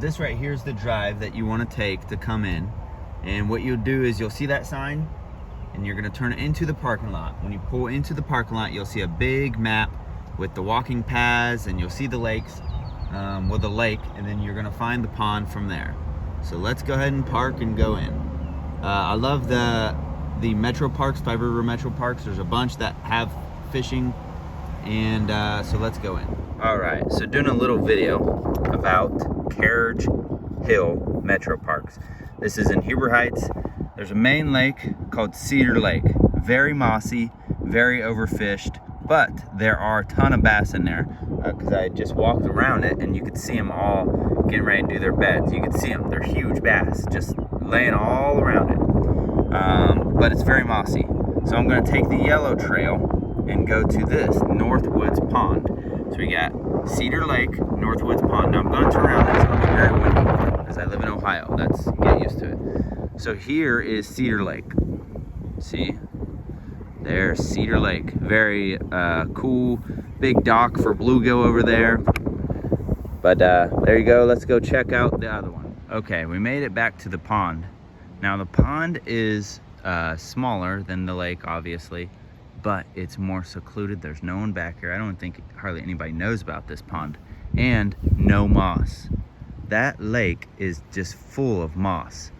this right here is the drive that you want to take to come in. And what you'll do is you'll see that sign and you're going to turn it into the parking lot. When you pull into the parking lot, you'll see a big map with the walking paths, and you'll see the lakes, well, the lake, and then you're going to find the pond from there. So let's go ahead and park and go in. I love the MetroParks, 5 River MetroParks. There's a bunch that have fishing, and so let's go in. All right, so doing a little video about Carriage Hill MetroParks. This is in Huber Heights. There's a main lake called Cedar Lake. Very mossy, very overfished, but there are a ton of bass in there because I just walked around it and you could see them all getting ready to do their beds. You could see them, they're huge bass, just laying all around it. But it's very mossy. So I'm gonna take the yellow trail and go to this Northwoods Pond. So we got Cedar Lake, Northwoods Pond. Now I'm gonna turn around, it's gonna be very windy because I live in Ohio. That's, get used to it. So here is Cedar Lake. See? There's Cedar Lake. Very cool, big dock for bluegill over there. But there you go, let's go check out the other one. Okay, we made it back to the pond. Now the pond is smaller than the lake, obviously, but it's more secluded. There's no one back here. I don't think hardly anybody knows about this pond. And no moss. That lake is just full of moss.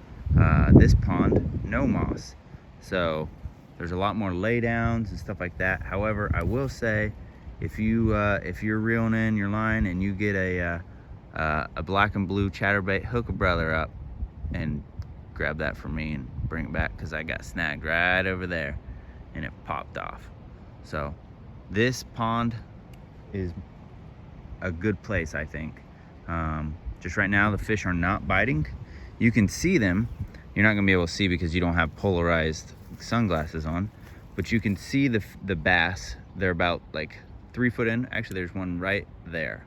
This pond, no moss. So there's a lot more laydowns and stuff like that. However, I will say, if you're reeling in your line and you get a black and blue chatterbait, hook a brother up and grab that for me and bring it back, because I got snagged right over there and it popped off. So this pond is a good place, I think. Just right now the fish are not biting. You can see them. You're not gonna be able to see because you don't have polarized sunglasses on, but you can see the bass. They're about like 3 foot in. Actually, there's one right there,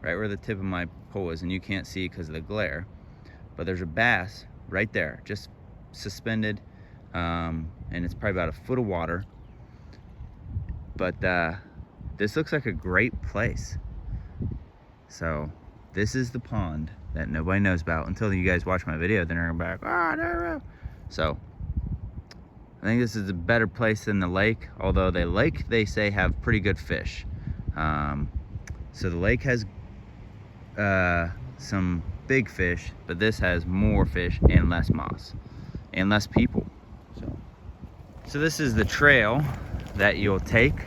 right where the tip of my pole is, and you can't see because of the glare, but there's a bass right there, just suspended, and it's probably about 1 foot of water. But this looks like a great place. So this is the pond that nobody knows about until you guys watch my video. Then they're gonna be like, ah, no. So I think this is a better place than the lake, although the lake, they say, have pretty good fish. So the lake has some big fish, but this has more fish and less moss and less people. So this is the trail that you'll take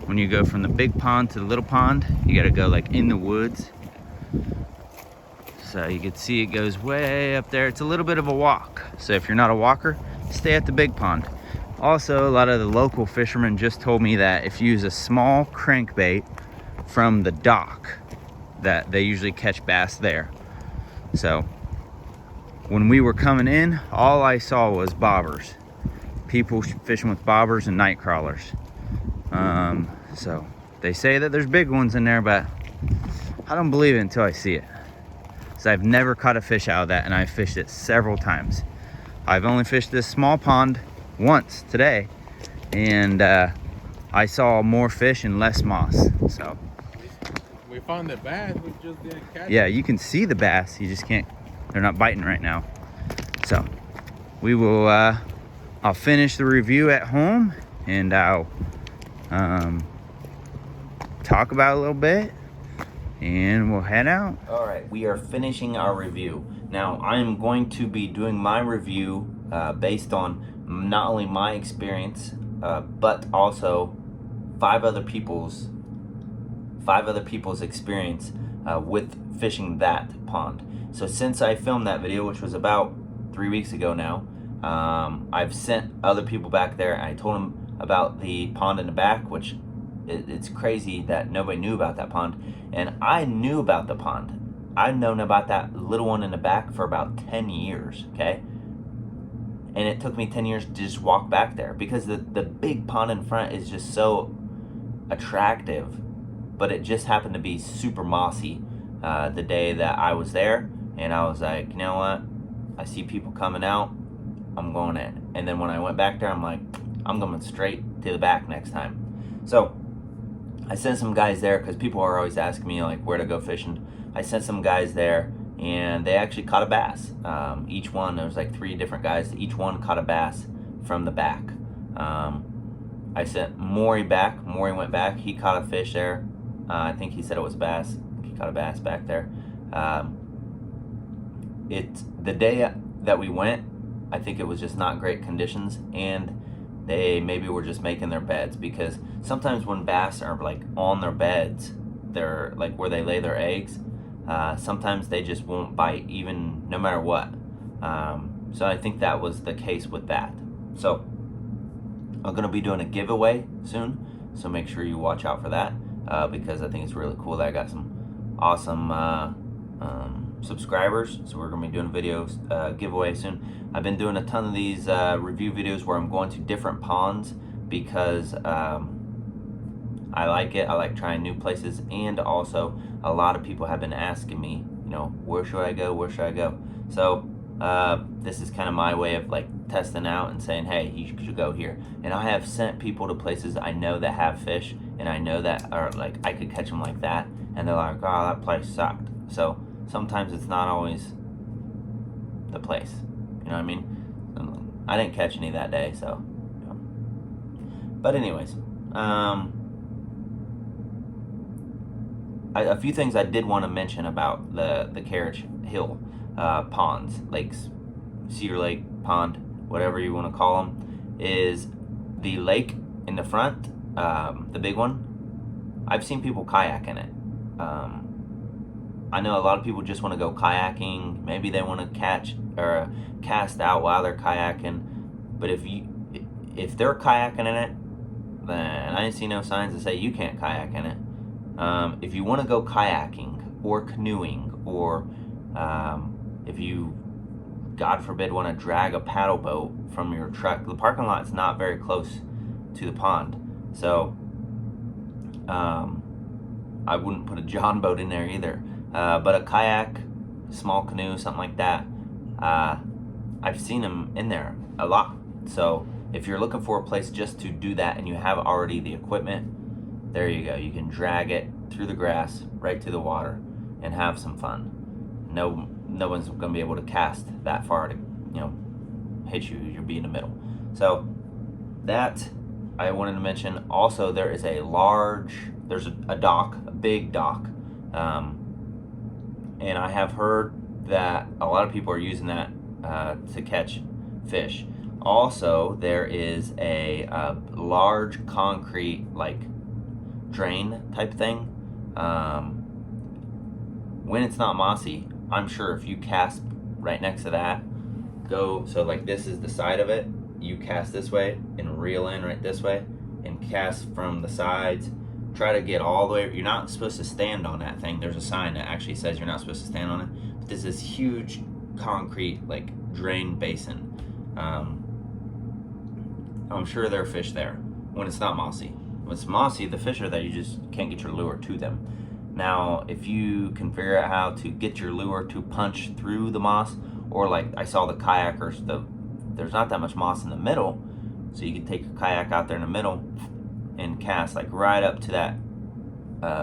when you go from the big pond to the little pond. You gotta go like in the woods. So you can see it goes way up there. It's a little bit of a walk. So if you're not a walker, stay at the big pond. Also, a lot of the local fishermen just told me that if you use a small crankbait from the dock, that they usually catch bass there. So when we were coming in, all I saw was bobbers. People fishing with bobbers and night crawlers. So they say that there's big ones in there, but I don't believe it until I see it. So I've never caught a fish out of that, and I've fished it several times. I've only fished this small pond once today, and I saw more fish and less moss. So we found the bass, we just didn't catch it. Yeah, you can see the bass, you just can't, they're not biting right now. So we will I'll finish the review at home, and I'll talk about it a little bit, and we'll head out. All right, we are finishing our review. Now, I'm going to be doing my review based on not only my experience, but also five other people's experience with fishing that pond. So since I filmed that video, which was about 3 weeks ago now, I've sent other people back there, and I told them about the pond in the back, which it's crazy that nobody knew about that pond. And I knew about the pond. I've known about that little one in the back for about 10 years, okay? And it took me 10 years to just walk back there because the big pond in front is just so attractive, but it just happened to be super mossy the day that I was there. And I was like, you know what? I see people coming out, I'm going in. And then when I went back there, I'm like, I'm going straight to the back next time. So I sent some guys there because people are always asking me like where to go fishing. I sent some guys there, and they actually caught a bass. Each one, there was like 3 different guys, each one caught a bass from the back. I sent Maury back. Maury went back. He caught a fish there. I think he said it was a bass. He caught a bass back there. The day that we went, I think it was just not great conditions, and they maybe were just making their beds, because sometimes when bass are like on their beds, they're like where they lay their eggs, sometimes they just won't bite even no matter what. So I think that was the case with that. So I'm gonna be doing a giveaway soon, so make sure you watch out for that, because I think it's really cool that I got some awesome subscribers. So we're gonna be doing videos giveaway soon. I've been doing a ton of these review videos where I'm going to different ponds, because I like it. I like trying new places, and also a lot of people have been asking me, you know, where should I go, where should I go? So this is kind of my way of like testing out and saying, hey, you should go here. And I have sent people to places I know that have fish, and I know that are like I could catch them like that, and they're like, oh, that place sucked. So sometimes it's not always the place, you know what I mean? I didn't catch any that day, so you know. But anyways, a few things I did want to mention about the Carriage Hill ponds, lakes, Cedar Lake Pond, whatever you want to call them, is the lake in the front, the big one. I've seen people kayak in it. I know a lot of people just want to go kayaking. Maybe they want to catch or cast out while they're kayaking. But if they're kayaking in it, then I didn't see no signs to say you can't kayak in it. If you want to go kayaking or canoeing, or if you, God forbid, want to drag a paddle boat from your truck, the parking lot is not very close to the pond. So I wouldn't put a John boat in there either. But a kayak, small canoe, something like that, I've seen them in there a lot. So if you're looking for a place just to do that and you have already the equipment, there you go. You can drag it through the grass right to the water and have some fun. No one's going to be able to cast that far to, you know, hit you. You'll be in the middle. So that I wanted to mention. Also, there is there's a dock, a big dock, and I have heard that a lot of people are using that to catch fish. Also, there is a large concrete like drain type thing. When it's not mossy, I'm sure if you cast right next to that, so like this is the side of it, you cast this way and reel in right this way and cast from the sides. Try to get all the way. You're not supposed to stand on that thing. There's a sign that actually says you're not supposed to stand on it. But there's this huge concrete like drain basin. I'm sure there are fish there when it's not mossy. When it's mossy, the fish are there. You just can't get your lure to them. Now, if you can figure out how to get your lure to punch through the moss, or like I saw the kayakers, there's not that much moss in the middle, so you can take your kayak out there in the middle and cast like right up to that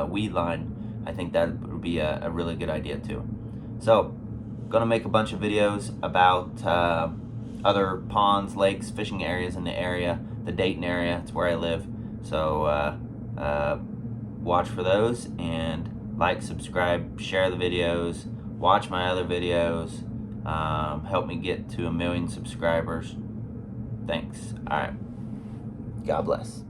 weed line. I think that would be a really good idea too. So, gonna make a bunch of videos about other ponds, lakes, fishing areas in the area, the Dayton area. It's where I live. So watch for those, and like, subscribe, share the videos, watch my other videos. Help me get to 1 million subscribers. Thanks. All right. God bless.